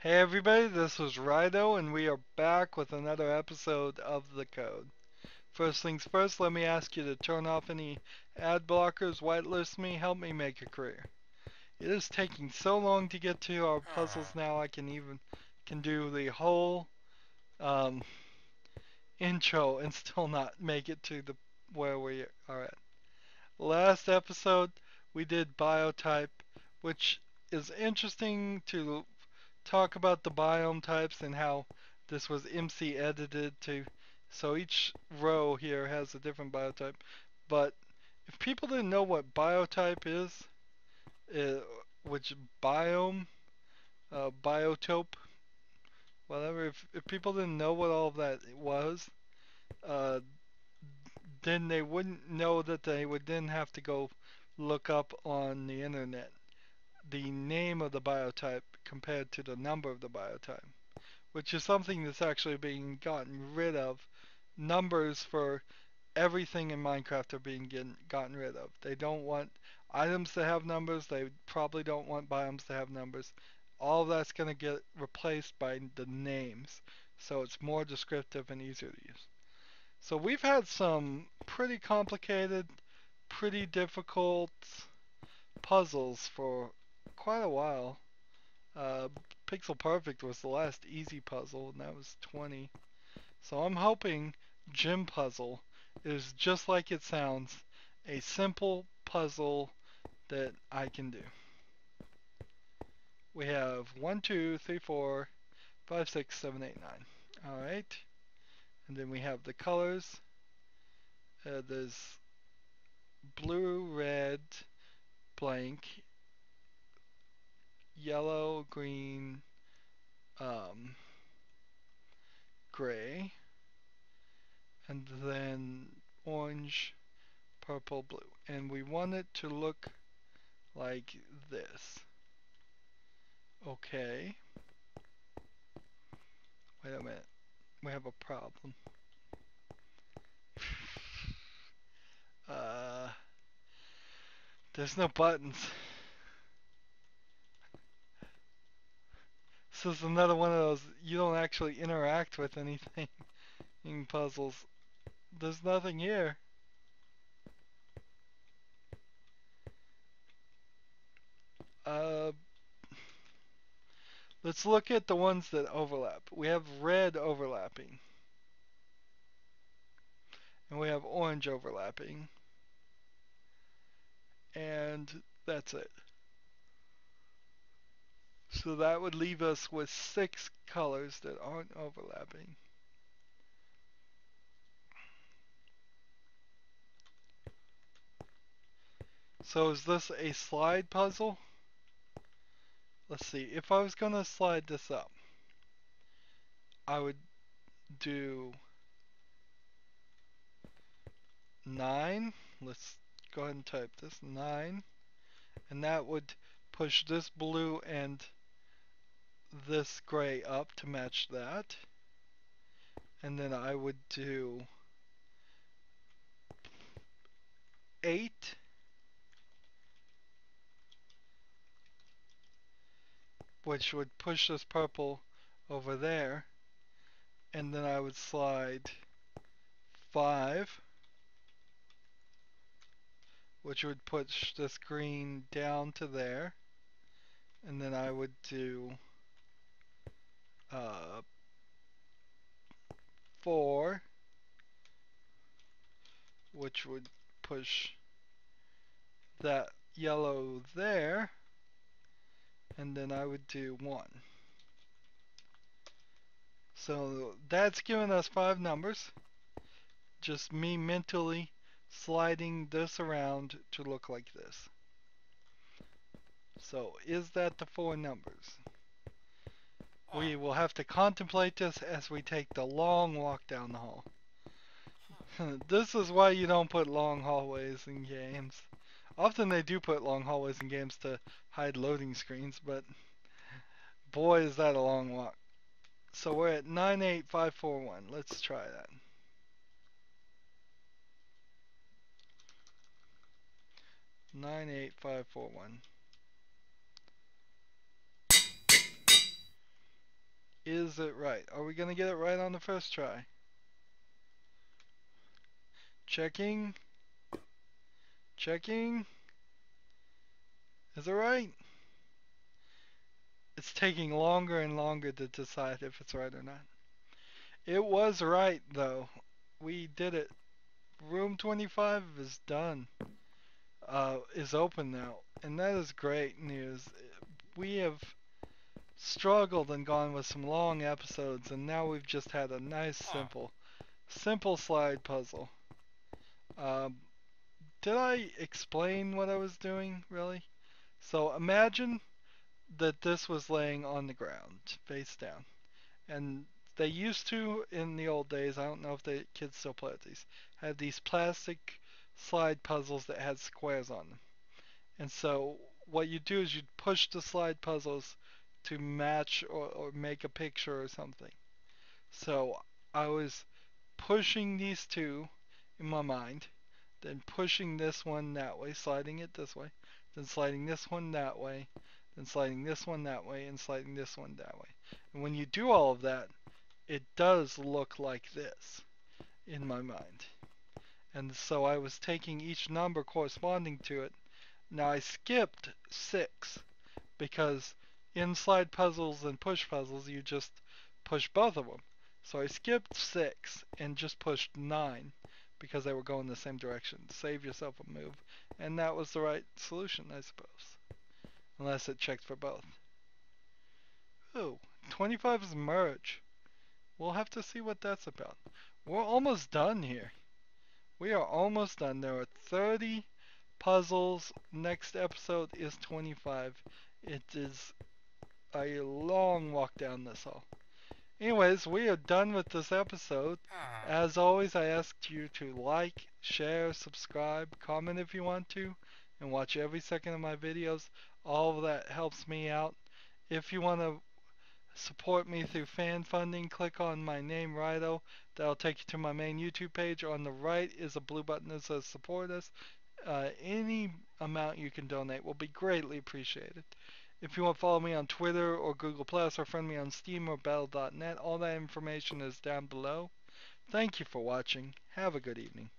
Hey everybody, this is Rydo, and we are back with another episode of The Code. First things first, let me ask you to turn off any ad blockers, whitelist me, help me make a career. It is taking so long to get to our puzzles now, I can do the whole um, intro and still not make it to the where we are at. Last episode, we did biotype, which is interesting to talk about the biome types and how this was MC edited to, so each row here has a different biotype. But if people didn't know what biotype is, uh, which biome, biotope, whatever, if people didn't know what all of that was, uh, then they wouldn't know that they would then have to go look up on the internet the name of the biotype compared to the number of the biotype, which is something that's actually being gotten rid of. Numbers for everything in Minecraft are being gotten rid of. They don't want items to have numbers. They probably don't want biomes to have numbers. All of that's going to get replaced by the names. So it's more descriptive and easier to use. So we've had some pretty complicated, pretty difficult puzzles for quite a while. Uh, Pixel Perfect was the last easy puzzle, and that was 20. So I'm hoping Gym Puzzle is just like it sounds, a simple puzzle that I can do. We have 1, 2, 3, 4, 5, 6, 7, 8, 9. Alright. And then we have the colors. There's blue, red, blank, yellow, green, um, gray, and then orange, purple, blue. And we want it to look like this. Okay. Wait a minute. We have a problem. Uh, there's no buttons. This is another one of those you don't actually interact with anything in puzzles. There's nothing here. Uh, let's look at the ones that overlap. We have red overlapping. And we have orange overlapping. And that's it. So that would leave us with 6 colors that aren't overlapping. So is this a slide puzzle? Let's see. If I was going to slide this up, I would do 9. Let's go ahead and type this 9. And that would push this blue and this gray up to match that. And then I would do 8. Which would push this purple over there. And then I would slide 5. Which would push this green down to there. And then I would do 4, which would push that yellow there, and then I would do 1. So that's giving us 5 numbers. Just me mentally sliding this around to look like this. So is that the 4 numbers? We will have to contemplate this as we take the long walk down the hall. This is why you don't put long hallways in games. Often they do put long hallways in games to hide loading screens, but boy is that a long walk. So we're at 98541. Let's try that. 98541. Is it right? Are we going to get it right on the first try? Checking. Checking. Is it right? It's taking longer and longer to decide if it's right or not. It was right, though. We did it. Room 25 is done. Is open now. And that is great news. We have struggled and gone with some long episodes, and now we've just had a nice, simple slide puzzle. Um, did I explain what I was doing, really? So imagine that this was laying on the ground, face down. And they used to, in the old days, I don't know if the kids still play with these, had these plastic slide puzzles that had squares on them. And so what you do is you'd push the slide puzzles to match or make a picture or something. So I was pushing these two in my mind, then pushing this one that way, sliding it this way, then sliding this one that way, then sliding this one that way, and sliding this one that way. And when you do all of that, it does look like this in my mind. And so I was taking each number corresponding to it. Now I skipped 6 because in slide puzzles and push puzzles you just push both of them. So I skipped 6 and just pushed 9 because they were going the same direction. Save yourself a move. And that was the right solution, I suppose. Unless it checked for both. Ooh, 25 is merge. We'll have to see what that's about. We're almost done here. We are almost done. There are 30 puzzles. Next episode is 25. It is a long walk down this hall. Anyways, we are done with this episode. As always, I ask you to like, share, subscribe, comment if you want to, and watch every second of my videos. All of that helps me out. If you want to support me through fan funding, click on my name, Rydo. That'll take you to my main YouTube page. On the right is a blue button that says support us. Any amount you can donate will be greatly appreciated. If you want to follow me on Twitter or Google Plus or friend me on Steam or battle.net, all that information is down below. Thank you for watching. Have a good evening.